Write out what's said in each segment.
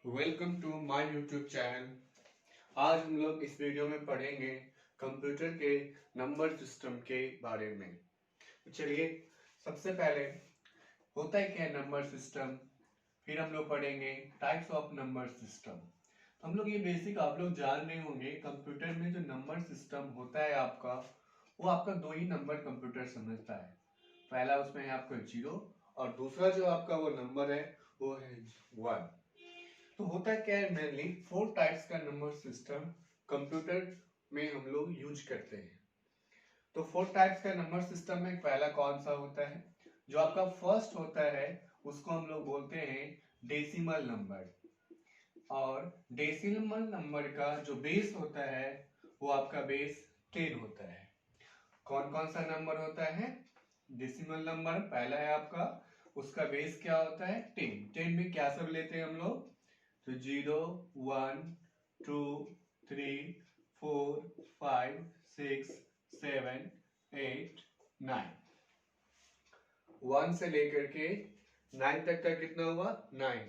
Welcome to my YouTube channel. आज हम लोग इस वीडियो में पढ़ेंगे कंप्यूटर के नंबर सिस्टम के बारे में। तो चलिए, सबसे पहले होता है क्या नंबर सिस्टम, फिर हम लोग पढ़ेंगे टाइप्स ऑफ नंबर सिस्टम। तो हम लोग ये बेसिक आप लोग जान रहे होंगे, कंप्यूटर में जो नंबर सिस्टम होता है आपका, वो आपका दो ही नंबर कंप्यूटर समझता है। पहला उसमें है आपका 0 और दूसरा जो आपका वो नंबर है वो है 1। तो होता क्या है, मेनली 4 टाइप्स का नंबर सिस्टम कंप्यूटर में हम लोग यूज करते हैं। तो 4 टाइप्स का नंबर सिस्टम में पहला कौन सा होता है, जो आपका फर्स्ट होता है उसको हम लोग बोलते हैं डेसिमल नंबर। और डेसिमल नंबर का जो बेस होता है वो आपका बेस 10 होता है। कौन कौन सा नंबर होता है डेसिमल नंबर, पहला है आपका, उसका बेस क्या होता है 10। 10 में क्या सब लेते हैं हम लोग, तो 0 1 2 3 4 5 6 7 8 9। 1 से लेकर के 9 तक का कितना हुआ 9,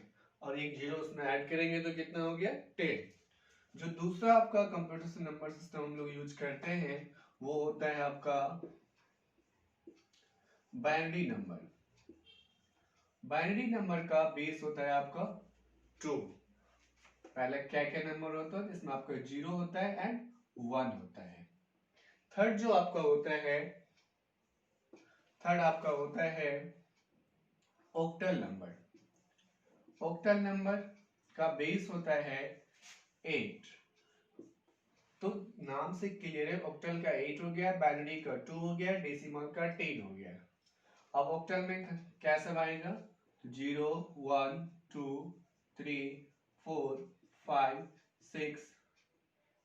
और एक 0 उसमें ऐड करेंगे तो कितना हो गया 10। जो दूसरा आपका कंप्यूटर से नंबर सिस्टम हम लोग यूज करते हैं वो होता है आपका बाइनरी नंबर। बाइनरी नंबर का बेस होता है आपका 2। पहले क्या क्या नंबर होता है, जिसमें आपका 0 होता है एंड 1 होता है। थर्ड जो आपका होता है, थर्ड आपका होता है ऑक्टल नंबर। ऑक्टल नंबर का बेस होता है 8। तो नाम से क्लियर है, ऑक्टल का 8 हो गया, बाइनरी का 2 हो गया, डेसिमल का 10 हो गया। अब ऑक्टल में क्या सब आएगा, 0 1 2 3 4 5 6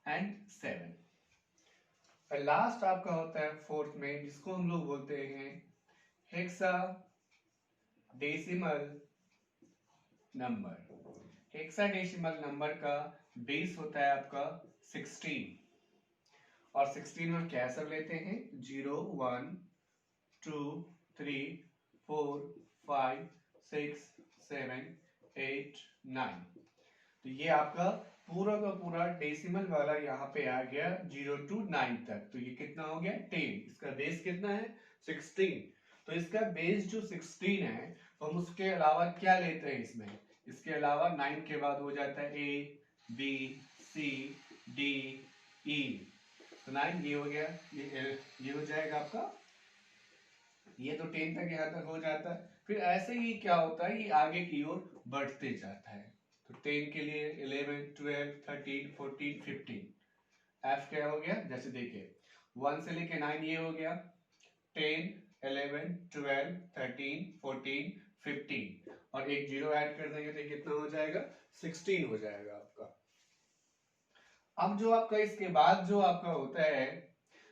एंड 7। और लास्ट आपका होता है फोर्थ में, जिसको हम लोग बोलते हैं hexa decimal number. Hexa decimal number का बेस होता है आपका 16। और 16 में क्या सब लेते हैं, 0 1 2 3 4 5 6 7 8 9। तो ये आपका पूरा का पूरा डेसिमल वाला यहाँ पे आ गया 0 to 9 तक। तो ये कितना हो गया 10। इसका बेस कितना है 16। तो इसका बेस जो 16 है, तो हम उसके अलावा क्या लेते हैं इसमें, इसके अलावा 9 के बाद हो जाता है A B C D E। तो 9 ये हो गया, ये हो जाएगा आपका, ये तो 10 तक यहाँ तक हो जाता है। फिर ऐसे ही क्या होता है, ये आगे की ओर बढ़ते जाता है। तो 10 के लिए 11 12 13 14 15। एफ क्या हो गया, जैसे देखिए 1 से लेके 9 ये हो गया, 10 11 12 13 14 15, और एक 0 ऐड कर देंगे तो कितना हो जाएगा 16 हो जाएगा आपका। अब जो आपका इसके बाद जो आपका होता है,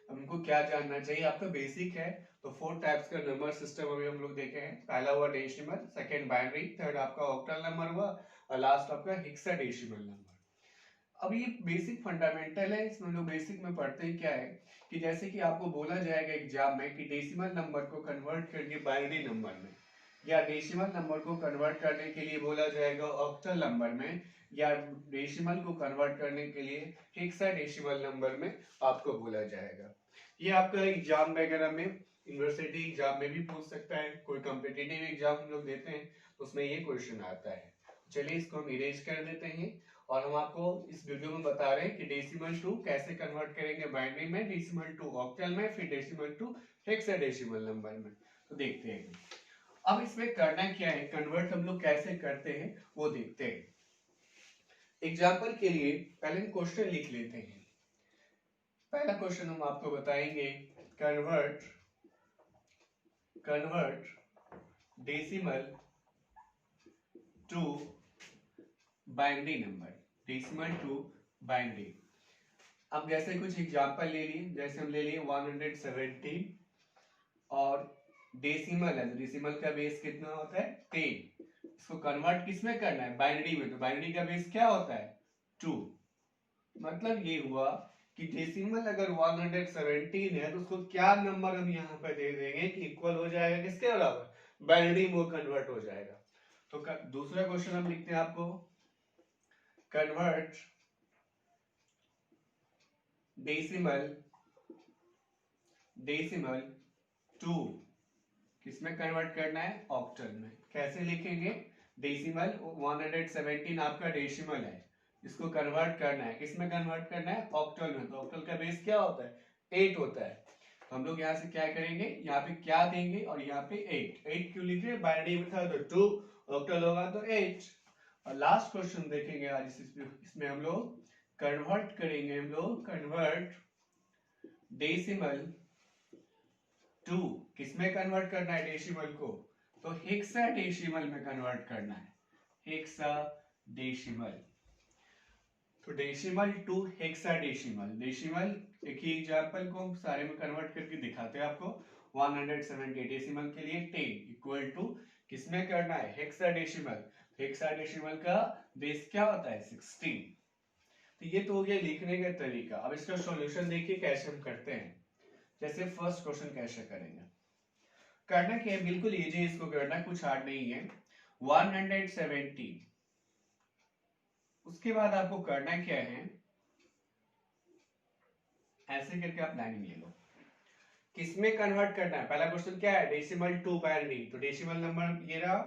हमको क्या जानना चाहिए, आपका बेसिक है। तो 4 टाइप्स का नंबर सिस्टम अभी हम लोग देखे हैं। पहला हुआ डेसिमल, सेकंड बाइनरी, थर्ड आपका ऑक्टल नंबर हुआ, और लास्ट आपका हेक्साडेसिमल नंबर। अब ये बेसिक फंडामेंटल है, इसमें लोग बेसिक में पढ़ते हैं क्या है कि जैसे कि आपको बोला जाएगा एग्जाम में कि डेसिमल नंबर को कन्वर्ट करके बाइनरी नंबर में, या डेसिमल नंबर को कन्वर्ट करने के लिए बोला जाएगा ऑक्टल नंबर में, या डेसिमल को कन्वर्ट करने के लिए हेक्साडेसिमल नंबर में आपको बोला जाएगा। ये आपका एग्जाम वगैरह में, यूनिवर्सिटी एग्जाम में भी पूछ सकता है, कोई कॉम्पिटिटिव एग्जाम हम लोग देते हैं तो उसमें ये क्वेश्चन आता है। चलिए इसको हम इरेज कर देते हैं, और हम आपको इस वीडियो में बता रहे हैं कि डेसिमल टू कैसे कन्वर्ट करेंगे बाइनरी में, डेसिमल टू ऑक्टल में, फिर डेसिमल टू हेक्साडेसिमल नंबर में। तो देखते हैं अब इसमें करना क्या है, कन्वर्ट हम लोग कैसे करते हैं वो देखते हैं। एग्जाम्पल के लिए पहले हम क्वेश्चन लिख लेते हैं। पहला क्वेश्चन हम आपको बताएंगे, convert decimal to binary number, decimal to binary. अब जैसे कुछ एग्जांपल ले लिए, जैसे हम ले लिए 117, और डेसिमल है, डेसिमल का बेस कितना होता है 10। इसको कन्वर्ट किस में करना है, बाइनरी में। तो बाइनरी का बेस क्या होता है 2। मतलब ये हुआ कि डेसिमल अगर 117 है तो उसको क्या नंबर हम यहाँ पे दे देंगे कि इक्वल हो जाएगा किसके बराबर, बाइनरी में कन्वर्ट हो जाएगा। तो दूसरा क्वेश्चन हम लिखते हैं आपको, कन्वर्ट डेसिमल टू, किसमें कन्वर्ट करना है? ऑक्टल में। कैसे लिखेंगे? डेसिमल 117 आपका डेसिमल है, इसको कन्वर्ट करना है, किसमें कन्वर्ट करना है? ऑक्टल में। तो ऑक्टल का बेस क्या होता है? 8 होता है। तो हम लोग यहाँ से क्या करेंगे, यहाँ पे क्या देंगे और यहाँ पे 8 क्यों लिख रहे हैं? बाइनरी में था तो 2, ऑक्टल होगा तो 8। और लास्ट क्वेश्चन देखेंगे आज इसमें हम लोग कन्वर्ट करेंगे, हम लोग कन्वर्ट डेसिमल टू, किसमें कन्वर्ट करना है डेसिमल को? तो हेक्साडेसिमल में कन्वर्ट करना है, हेक्साडेसिमल। तो डेसिमल टू हेक्साडेसिमल, डेसिमल एक ही एग्जांपल को सारे में कन्वर्ट करके दिखाते हैं आपको। 170 डेसिमल के लिए 10 इक्वल टू किसमें करना है? हेक्साडेसिमल। हेक्साडेसिमल का बेस क्या होता है? 16। तो ये तो हो गया लिखने का तरीका। अब इसका सॉल्यूशन देखिए कैसे हम करते हैं। जैसे फर्स्ट क्वेश्चन कैसे करेंगे, करना क्या है, बिल्कुल इजी इसको करना, कुछ हार्ड नहीं है। 170, उसके बाद आपको करना क्या है, ऐसे करके आप लाइन ले लो, किसमें कन्वर्ट करना है? पहला क्वेश्चन क्या है? डेसिमल टू बाइनरी, तो डेसिमल नंबर ये रहा,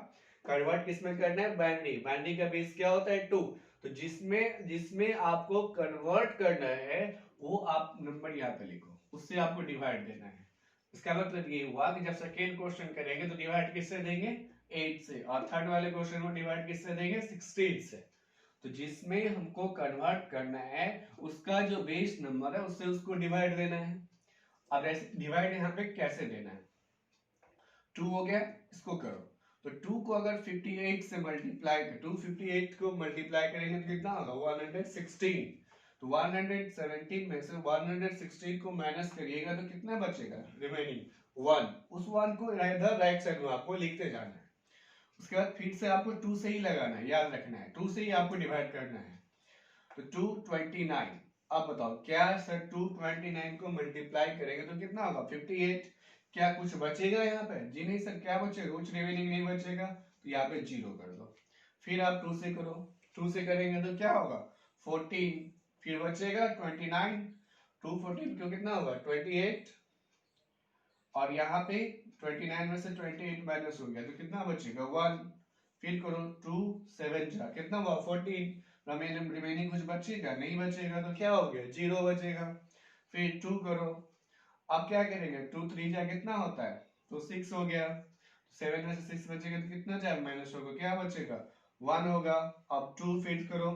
कन्वर्ट किसमें करना है? बाइनरी। बाइनरी का बेस क्या होता है? 2। तो जिसमें जिसमें आपको कन्वर्ट करना है वो आप नंबर यहाँ पे लिखो, उससे आपको डिवाइड देना है। इसका मतलब ये हुआ कि जब सेकेंड क्वेश्चन करेंगे तो डिवाइड किससे देंगे? 8 से, और थर्ड वाले क्वेश्चन में डिवाइड किससे देंगे? 16 से। तो जिसमें हमको कन्वर्ट करना है उसका जो बेस नंबर है उससे उसको डिवाइड देना है। अब ऐसे डिवाइड यहाँ पे कैसे देना है? 2 हो गया, इसको करो। तो 2 को अगर 58 से मल्टीप्लाई कर, 258 को मल्टीप्लाई करेंगे तो कितना होगा? 116। तो 117 में से 116 को माइनस करिएगा तो कितना बचेगा? रिमेनिंग 1। उस 1 को इधर राइट साइड में आपको लिखते जाना है। उसके बाद फिर से आपको 2 से ही लगाना है, याद रखना है, 2 से ही आपको डिवाइड करना है। तो 229। अब बताओ क्या सर 229 को मल्टीप्लाई करेंगे तो कितना होगा? 58। क्या कुछ बचेगा यहाँ पे? जी नहीं सर, क्या बचेगा? कुछ रिमेनिंग नहीं बचेगा, तो यहाँ पे 0 कर दो। फिर आप 2 से करो, 2 से करेंगे तो क्या होगा? 14। फिर बचेगा 29, 214 क्यों कितना होगा? 28। और यहाँ पे 29 में से 28 माइनस हो गया तो कितना बचेगा? 1। फिर करो 2 7 जा कितना हुआ? 14। रिमेनिंग कुछ बचेगा? नहीं बचेगा, तो क्या हो गया? 0 बचेगा। फिर 2 करो, अब क्या करेंगे? 2 3 जा कितना होता है? तो 6 हो गया। 7 में से 6 बचेगा तो कितना जा माइनस होगा? क्या बचेगा? 1 होगा। अब 2 फिर करो,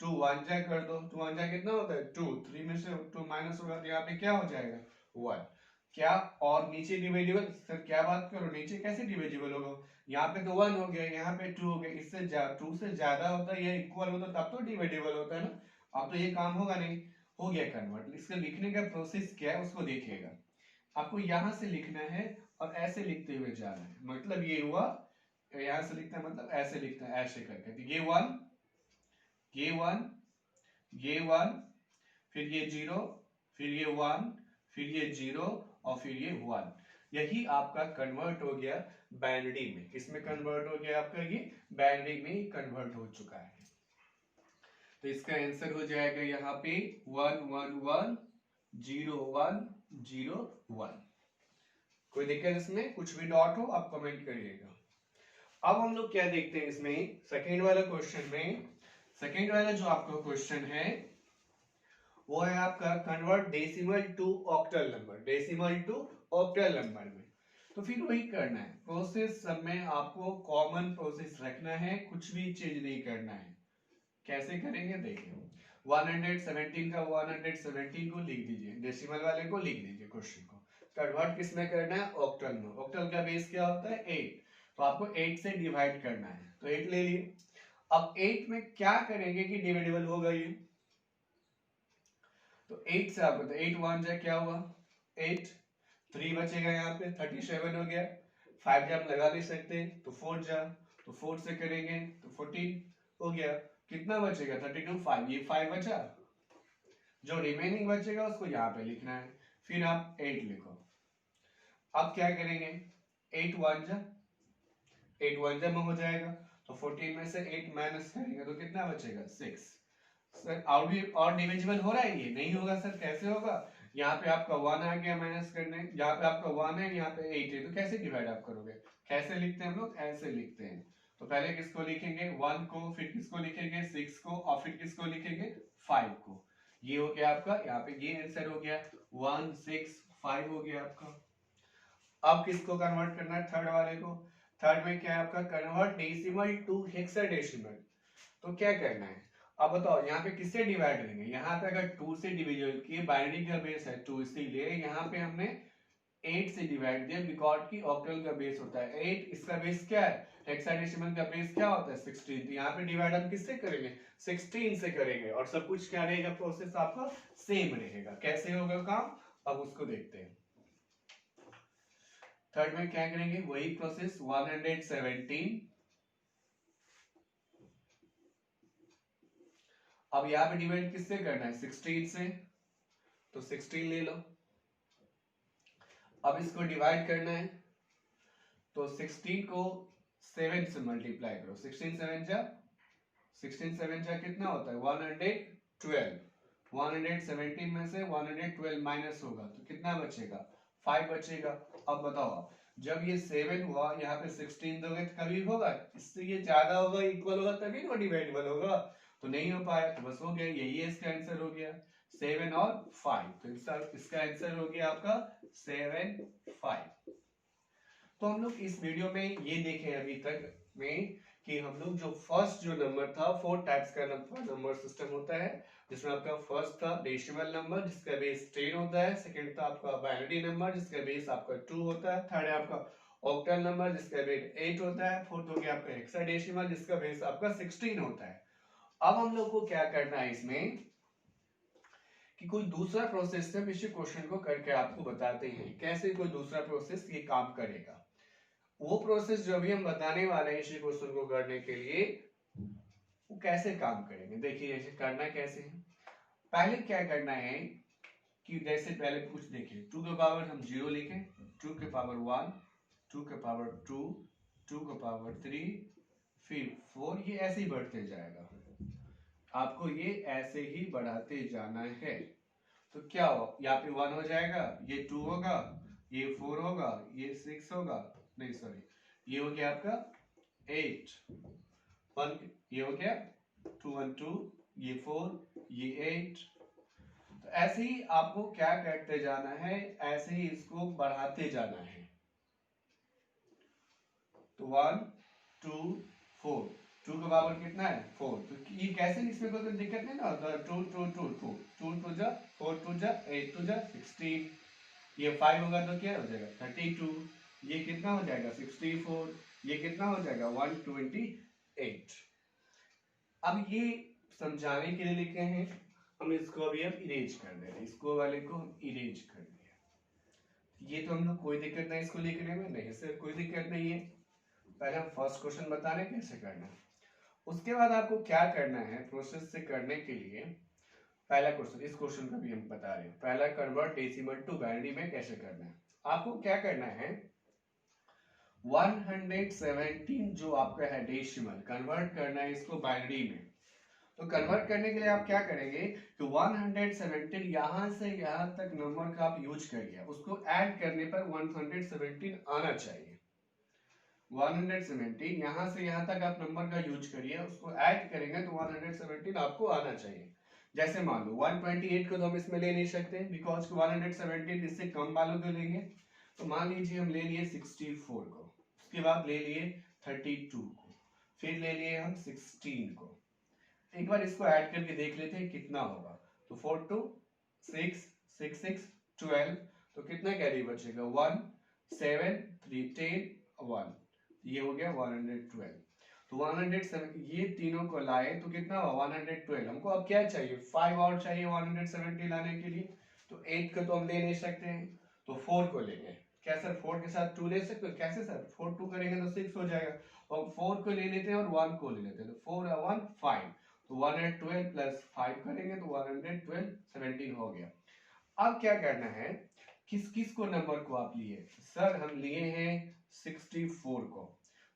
2 1 जा कर दो, 2 1 जा कितना होता है? 2। 3 में से 2 माइनस होगा तो यहाँ पे क्या हो जाएगा? 1। क्या? और नीचे डिविजिबल सर, क्या बात करो, नीचे कैसे डिविजिबल होगा? यहाँ पे तो 1 हो गया, यहाँ पे 2 हो गया, इससे 2 से ज्यादा होता है या इक्वल होता है तब तो डिविजिबल होता है ना। अब तो ये काम होगा नहीं, हो गया कन्वर्ट। इसका लिखने का प्रोसेस क्या है उसको देखिएगा। आपको यहां से लिखना है और ऐसे लिखते हुए जाना है, मतलब ये हुआ, यहां से लिखना है मतलब ऐसे लिखना है, ऐसे करके। तो ये 1, ये 1, ये 1, फिर ये 0, फिर ये 1, फिर ये 0 और फिर ये 1। यही आपका कन्वर्ट हो गया बाइनरी में। किसमें कन्वर्ट हो गया आपका? ये बाइनरी में कन्वर्ट हो चुका है। तो इसका आंसर हो जाएगा यहाँ पे 1 1 1 0 1 0 1। कोई दिक्कत इसमें? कुछ भी डॉट हो आप कमेंट करिएगा। अब हम लोग क्या देखते हैं इसमें, सेकेंड वाला क्वेश्चन में। सेकेंड वाला जो आपका क्वेश्चन है वो है आपका convert decimal to octal number, decimal to octal number में। तो फिर वही करना है, प्रोसेस सब में आपको कॉमन प्रोसेस रखना है, कुछ भी चेंज नहीं करना है। कैसे करेंगे देखिए, 117 का 117 को लिख दीजिए, डेसिमल वाले को लिख दीजिए, क्वेश्चन को कन्वर्ट किस में करना है? ऑक्टल में। ऑक्टल का बेस क्या होता है? 8। तो आपको 8 से डिवाइड करना है, तो 8 ले लिए। अब 8 में क्या करेंगे कि डिविजिबल होगा ये, तो 8 से आपको, तो 8 1 जा क्या हुआ? 8। 3 बचेगा यहाँ पे, 37 हो गया। 5 जा हम लगा नहीं सकते तो 4 जा, तो 4 से करेंगे तो 14 हो गया। कितना बचेगा? 32 5, ये 5 बचा, जो रिमेनिंग बचेगा उसको यहाँ पे लिखना है। फिर आप 8 लिखो। अब क्या करेंगे? 8 1 जा, 8 1 जा में हो जाएगा, तो 14 में से 8 माइनस करेंगे तो कितना बचेगा? 6। सर और डिविजिबल हो रहा है, ये नहीं होगा सर, कैसे होगा? यहाँ पे आपका 1 आ गया माइनस करने, यहाँ पे आपका 1 है, यहाँ पे 8 है, तो कैसे डिवाइड आप करोगे? कैसे लिखते हैं हम लोग? ऐसे लिखते हैं। तो पहले किसको लिखेंगे? 1 को, फिर किसको लिखेंगे? 6 को, और फिर किसको लिखेंगे? 5 को। ये हो गया आपका, यहाँ पे ये आंसर हो गया 1 6 5 हो गया आपका। अब किसको कन्वर्ट करना है? थर्ड वाले को। थर्ड में क्या है आपका? Convert decimal to hexadecimal. तो क्या करना है? अब बताओ, यहाँ पे किससे डिवाइड करेंगे? यहाँ पे अगर 2 से डिविजन किए, बाइनरी का बेस है 2, इसीलिए यहाँ पे हमने 8 से डिवाइड दिया, बिकॉज की ऑक्टल का बेस होता है 8, इसका बेस क्या है? हेक्साडेसिमल का बेस क्या होता है? 16। तो यहाँ पे डिवाइड हम किससे करेंगे? 16 से करेंगे, और सब कुछ क्या रहेगा? प्रोसेस आपका सेम रहेगा। कैसे होगा काम? अब उसको देखते हैं। थर्ड में क्या करेंगे? वही प्रोसेस 117। अब यहाँ पे डिवाइड किससे करना है? 16 से, तो 16 ले लो। अब इसको डिवाइड करना है, तो 16 को 7 से मल्टीप्लाई करो। 16 7 जा कितना होता है? 112। 117 में से 112 माइनस होगा तो कितना बचेगा? 5 बचेगा। अब बताओ आप, जब ये 7 हुआ, यहाँ पे 16 दोगे तो कभी होगा? इससे ये ज्यादा होगा, इक्वल होगा, तभी तो डिवाइडेबल होगा। तो नहीं हो पाया, तो बस हो गया, यही इसका आंसर हो गया 7 और 5। तो इसका आंसर हो गया आपका 7 5। तो हम लोग इस वीडियो में ये देखे अभी तक में कि हम लोग जो फर्स्ट जो नंबर था, 4 टाइप्स का नंबर सिस्टम होता है, जिसमें आपका फर्स्ट था डेसिमल नंबर जिसका बेस 10 होता है, सेकंड था आपका बाइनरी नंबर जिसका बेस आपका 2 होता है, थर्ड है आपका ऑक्टल नंबर जिसका बेस 8 होता है, फोर्थ हो गया आपका हेक्साडेसिमल जिसका बेस आपका 16 होता है। अब हम लोग को क्या करना है इसमें कि कोई दूसरा प्रोसेस से इस क्वेश्चन को करके आपको बताते हैं कैसे कोई दूसरा प्रोसेस ये काम करेगा। वो प्रोसेस जो अभी हम बताने वाले हैं इसी क्वेश्चन को करने के लिए, वो कैसे काम करेंगे। देखिए ऐसे करना कैसे है। पहले क्या करना है कि जैसे पहले कुछ देखिए, 2 के पावर हम 0 लिखें, 2 के पावर 1, 2 के पावर 2, 2 के पावर 3, फिर 4, ये ऐसे ही बढ़ते जाएगा। आपको ये ऐसे ही बढ़ाते जाना है। तो क्या हो, यहाँ पे 1 हो जाएगा, ये 2 होगा, ये 4 होगा, ये 6 होगा, नहीं सॉरी, ये हो गया आपका 8, 1, ये हो गया 2 1 2, ये 4, ये 8। तो ऐसे ही आपको क्या करते जाना है, ऐसे ही इसको बढ़ाते जाना है। तो 1 2 4, 2 का पावर कितना है? 4। तो ये कैसे, इसमें कोई दिक्कत नहीं ना, 2 2 2 2 2 2 जा 4 2 जा 8 2 जा 16, ये 5 होगा तो क्या हो जाएगा? 32, ये कितना हो जाएगा? 64, ये कितना हो जाएगा? 128। अब ये समझाने के लिए लिखे हैं, हम इसको अभी अब इरेज कर दे रहे हैं, इसको वाले को हम इरेज कर दिया। ये तो हम लोग कोई दिक्कत नहीं इसको लिखने में, नहीं सर कोई दिक्कत नहीं है। पहले हम फर्स्ट क्वेश्चन बता रहे हैं कैसे करना है, उसके बाद आपको क्या करना है प्रोसेस से करने के लिए। पहला क्वेश्चन, इस क्वेश्चन का भी हम बता रहे हैं, पहला कन्वर्ट डेसिमल टू बाइनरी में कैसे करना है। आपको क्या करना है, 117 जो आपका है डेसिमल, कन्वर्ट करना है इसको बाइनरी में। तो कन्वर्ट करने के लिए आप क्या करेंगे कि 117 यहां से यहां तक नंबर का आप यूज करिए, उसको ऐड करने पर 117 आना चाहिए। 117 यहां से यहां तक आप नंबर का यूज करिए, उसको ऐड करेंगे तो 117 आपको आना चाहिए। जैसे मान लो 128 को तो हम इसमें ले नहीं सकते बिकॉज 117 इससे कम वालों को लेंगे। तो मान लीजिए हम ले लिए 64 को, उसके बाद ले लिए 32 को, फिर ले लिए हम 16 को। एक बार इसको ऐड करके देख लेते हैं कितना होगा। तो 4 2 6 6 6 12, तो कितना कैरी बचेगा? 1 7 3 10 1, ये हो गया 112। तो 107 ये तीनों को लाए तो कितना हुआ? 112। हमको अब क्या चाहिए? 5 और चाहिए 170 लाने के लिए। तो 8 को तो हम ले नहीं सकते हैं, तो 4 को लेंगे। क्या सर 4 के साथ 2 ले सकते हो? कैसे सर? 4 2 करेंगे तो 6 हो जाएगा, और 4 को ले लेते हैं और 1 को ले लेते हैं, तो 4 1 5, तो 112 प्लस 5 करेंगे तो 112 17 हो गया। अब क्या करना है, किस किस को नंबर को आप लिए? सर हम लिए हैं 64 को,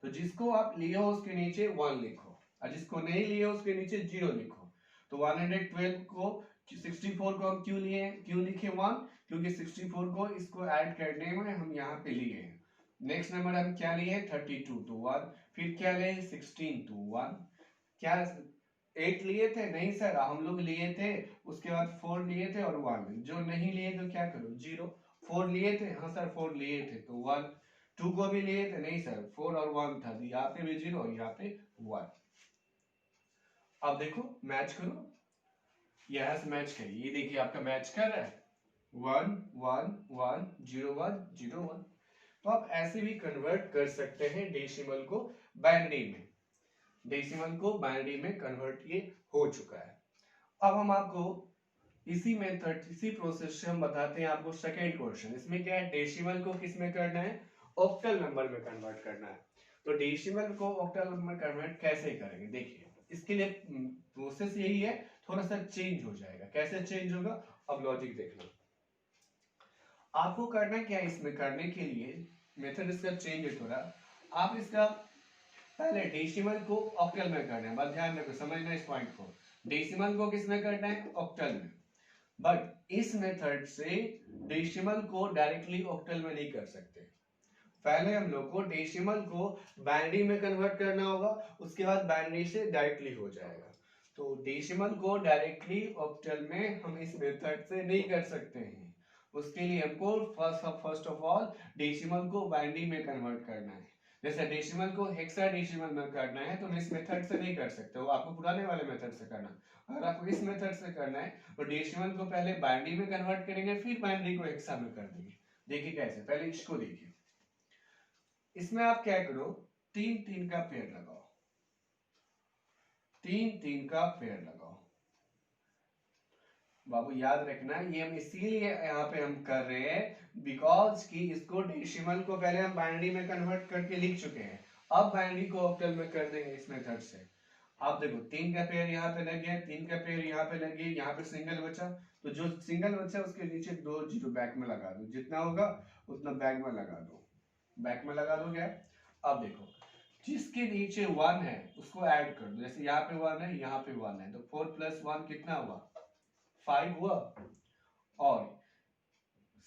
तो जिसको आप लिए हो उसके नीचे 1 लिखो, और जिसको नहीं लिए हो उसके नीचे 0 लिखो। तो 112 को 64 को हम क्यों लिखे 1, क्योंकि 64 को इसको ऐड करने में हम यहाँ पे लिए हैं। नेक्स्ट नंबर हम क्या लिए 32 तो 1, फिर क्या लिए 16 तो 1, क्या 8 लिए थे? नहीं सर, हम लोग लिए थे उसके बाद 4 लिए थे और 1। जो नहीं लिए तो क्या करो 0। 4 लिए थे, हाँ सर 4 लिए थे तो 1। 2 को भी लिए थे, नहीं सर 4 और 1 था, तो यहाँ पे भी 0 और यहाँ पे 1। अब देखो मैच करो, यहाँ से मैच करिए, ये देखिए आपका मैच कर रहा है 1 1 1 0 1 0 1। तो आप ऐसे भी कन्वर्ट कर सकते हैं डेसिमल को बाइनरी में। डेसिमल को बाइनरी में कन्वर्ट ये हो चुका है। अब हम आपको इसी मेथड, इसी प्रोसेस से हम बताते हैं आपको सेकेंड क्वेश्चन। इसमें क्या है, डेसिमल को किस में करना है, ऑक्टल नंबर में कन्वर्ट करना है। तो डेसिमल को ऑक्टल नंबर कन्वर्ट कैसे करेंगे, देखिए इसके लिए प्रोसेस यही है, थोड़ा सा चेंज हो जाएगा। कैसे चेंज होगा, अब लॉजिक देख लो। आपको करना क्या है, इसमें करने के लिए मेथड इसका चेंज है थोड़ा। आप इसका पहले डेसिमल को ऑक्टल में करना है, बस ध्यान रखो, समझना इस पॉइंट को। डेसिमल को किस में करना है, ऑक्टल में। बट इस मेथड से डेसिमल को डायरेक्टली ऑक्टल में नहीं कर सकते। पहले हम लोग को डेसिमल को बाइनरी में कन्वर्ट करना होगा, उसके बाद बाइनरी से डायरेक्टली हो जाएगा। तो डेसिमल को डायरेक्टली ऑक्टल में हम इस मेथड से नहीं कर सकते हैं। उसके लिए हमको फर्स्ट ऑफ ऑल डेसिमल को बाइनरी में कन्वर्ट करना है। जैसे डेसिमल को हेक्साडेसिमल में करना है तो हम इस मेथड से नहीं कर सकते, वो आपको पुराने वाले मेथड से करना। अगर आपको इस मेथड से करना है तो डेसिमल को पहले बाइनरी में कन्वर्ट करेंगे, फिर बाइनरी को हेक्सा में कर देंगे। देखिए कैसे, पहले इसको देखिए। इसमें आप क्या करो, 3 3 का पेयर लगाओ, 3 3 का पेयर लगाओ। बाबू याद रखना, ये हम इसीलिए यहाँ पे हम कर रहे हैं बिकॉज कि इसको डेसिमल को पहले हम बाइनरी में कन्वर्ट करके लिख चुके हैं, अब बाइनरी को ऑक्टल में कर देंगे इस मेथड से। आप देखो 3 का पेयर यहाँ पे लग गया, 3 का पेयर यहाँ पे लग गया, यहाँ पे सिंगल बचा, तो जो सिंगल बचा उसके नीचे 2 जीरो बैक में लगा दो, जितना होगा उतना बैक में लगा दो, बैक में लगा दो क्या। अब देखो जिसके नीचे 1 है उसको ऐड कर दो, जैसे यहाँ पे 1 है, यहाँ पे 1 है, तो 4 + 1 कितना हुआ, 5 हुआ। और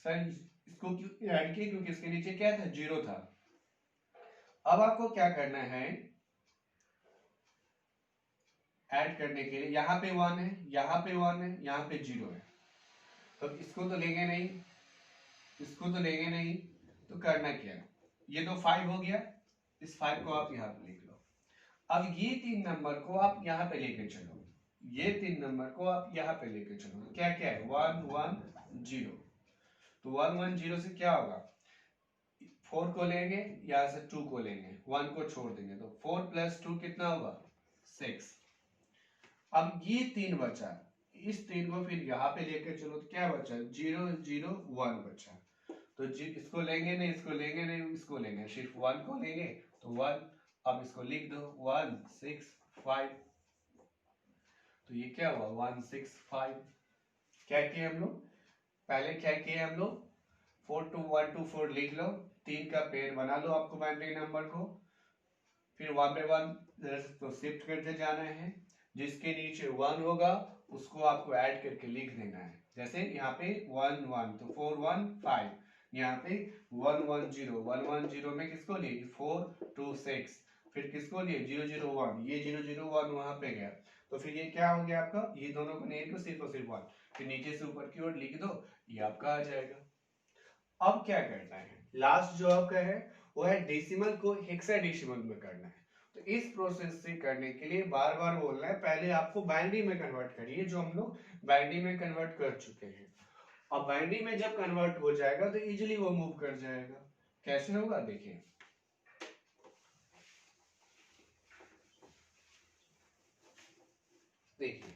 सर इसको क्यों ऐड किया, क्योंकि इसके नीचे क्या था, 0 था। अब आपको क्या करना है, ऐड करने के लिए यहाँ पे 1 है, यहाँ पे 1 है, यहाँ पे 0 है, तो इसको तो लेंगे नहीं, इसको तो लेंगे नहीं, तो करना क्या, ये तो 5 हो गया, इस 5 को आप यहाँ पे लिख लो। अब ये 3 नंबर को आप यहाँ पे लेके चलो, ये 3 नंबर को आप यहाँ पे लेके चलो, तो क्या क्या है 1 1 0, तो 1 1 0 से क्या होगा, 4 को लेंगे, यहाँ से 2 को लेंगे, 1 को छोड़ देंगे, तो 4 + 2 कितना होगा 6। अब ये 3 बचा, इस 3 को फिर यहाँ पे लेके चलो, तो क्या बचा 0 0 1 बचा, तो इसको लेंगे नहीं, इसको लेंगे नहीं, इसको लेंगे, सिर्फ 1 को लेंगे तो 1। अब इसको लिख दो 1 6 5, तो ये क्या हुआ 1 6 5। क्या किए हम लोग, पहले क्या किए हम लोग, 4 2 1 2 4 लिख लो, 3 का पेयर बना लो आपको बाइनरी नंबर को, फिर 1 by 1 तो शिफ्ट करते जाना है, जिसके नीचे 1 होगा उसको आपको ऐड करके लिख देना है। जैसे यहाँ पे 1 1 तो 4 1 5, यहाँ पे 1 1 0, 1 1 0 में किसको लिए 4 2 6, फिर किसको लिए 0 0 1, ये 0 0 1 वहां पे गया, तो फिर ये क्या हो गया आपका, ये दोनों को नहीं तो सिर्फ और सिर्फ 1, फिर नीचे से ऊपर की ओर लिख दो, ये आपका आ जाएगा। अब क्या करना है, लास्ट जो आपका है वो है डेसिमल को हेक्साडेसिमल में करना है। तो इस प्रोसेस से करने के लिए बार बार बोलना है, पहले आपको बाइनरी में कन्वर्ट करिए, जो हम लोग बाइनरी में कन्वर्ट कर चुके हैं। अब बाइनरी में जब कन्वर्ट हो जाएगा तो इजीली वो मूव कर जाएगा। कैसे होगा देखिए, देखिए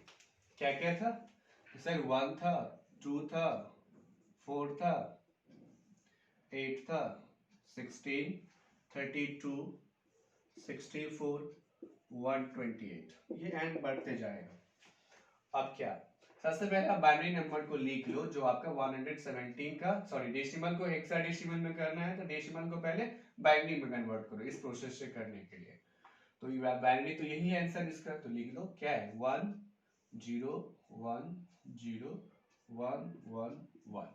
क्या क्या था सर, 1 था, 2 था, 4 था, 8 था, 16 32 64 128, ये एंड बढ़ते जाएगा। अब क्या, सबसे पहले आप बाइनरी नंबर को लिख लो जो आपका 117 का, सॉरी डेसिमल को हेक्साडेसिमल में करना है तो डेसिमल को पहले बाइनरी में कन्वर्ट करो इस प्रोसेस से करने के लिए। तो बाइनरी तो यही है आंसर इसका, तो लिख लो क्या है 1 0 1 0 1 1 1।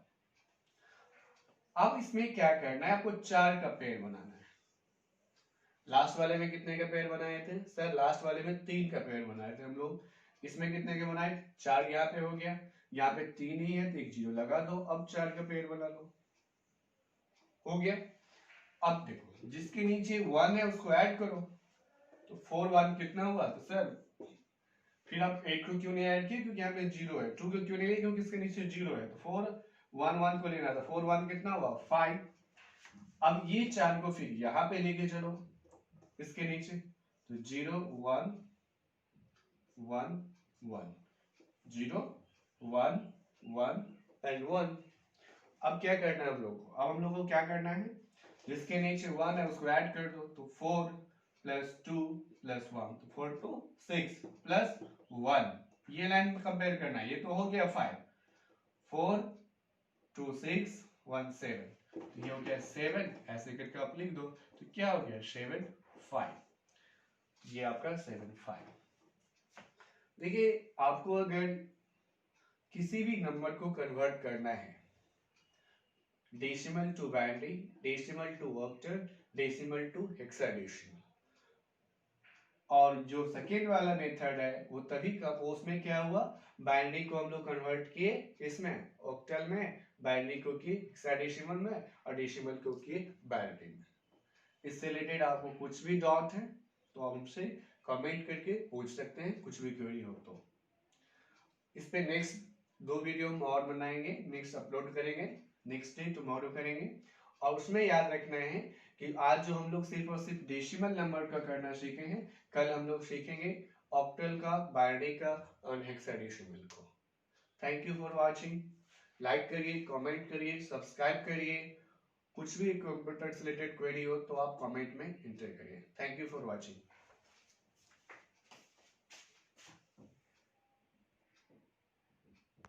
अब इसमें क्या करना है, आपको 4 का पेयर बनाना है। लास्ट वाले में कितने का पेयर बनाए थे सर? लास्ट वाले में 3 का पेयर बनाए थे हम लोग। इसमें कितने के बनाए? 4 यहाँ पे हो गया, यहाँ पे 3 ही है तो एक 0 लगा दो, अब 4 का पेयर बना लो, हो गया। अब देखो जिसके नीचे 1 है उसको ऐड करो, तो 4 1 कितना हुआ? तो सर फिर आप 8 को क्यों नहीं ऐड किए? क्योंकि यहाँ पे 0 है। 2 को क्यों नहीं लिए? क्योंकि इसके नीचे 0 है। तो 4 1 1 को लेना था, 4 1 कितना हुआ? 5। अब ये 4 को फिर यहाँ पे लेके चलो इसके नीचे, तो 0 1 1 1 0 1 1 एंड 1। अब क्या करना है हम लोग को? अब हम लोग को क्या करना है, जिसके नीचे 1 है उसको ऐड कर दो, तो 4 प्लस 2 प्लस 1, तो 4 2 6 प्लस 1, ये लाइन में कंपेयर करना है। ये तो हो गया 5, 4 2 6 1 7, ये हो गया 7, ऐसे करके आप लिख दो, तो क्या हो गया? 7 5, ये आपका 7 5। देखिए आपको अगर किसी भी नंबर को कन्वर्ट करना है, decimal to binary, decimal to octal, decimal to hexadecimal, और जो सेकेंड वाला मेथड है वो तभी का, उसमें क्या हुआ, बाइनरी को हम लोग कन्वर्ट किए इसमें ऑक्टल में, बाइनरी को किए हेक्साडेसिमल में, और डेसिमल को किए बाइनरी में। इससे रिलेटेड आपको कुछ भी डाउट है तो हमसे कमेंट करके पूछ सकते हैं, कुछ भी क्वेरी हो तो। इस पे नेक्स्ट 2 वीडियो हम और बनाएंगे, नेक्स्ट अपलोड करेंगे, नेक्स्ट डे टुमारो करेंगे। और उसमें याद रखना है कि आज जो हम लोग सिर्फ और सिर्फ डेसिमल नंबर का करना सीखे हैं, कल हम लोग सीखेंगे ऑक्टल का, बाइनरी का और हेक्साडेसिमल को। Thank you for watching. Like करिए, कमेंट करिए, सब्सक्राइब करिए। कुछ भी कंप्यूटर से रिलेटेड क्वेरी हो तो आप कमेंट में एंटर करिए। Thank you for watching.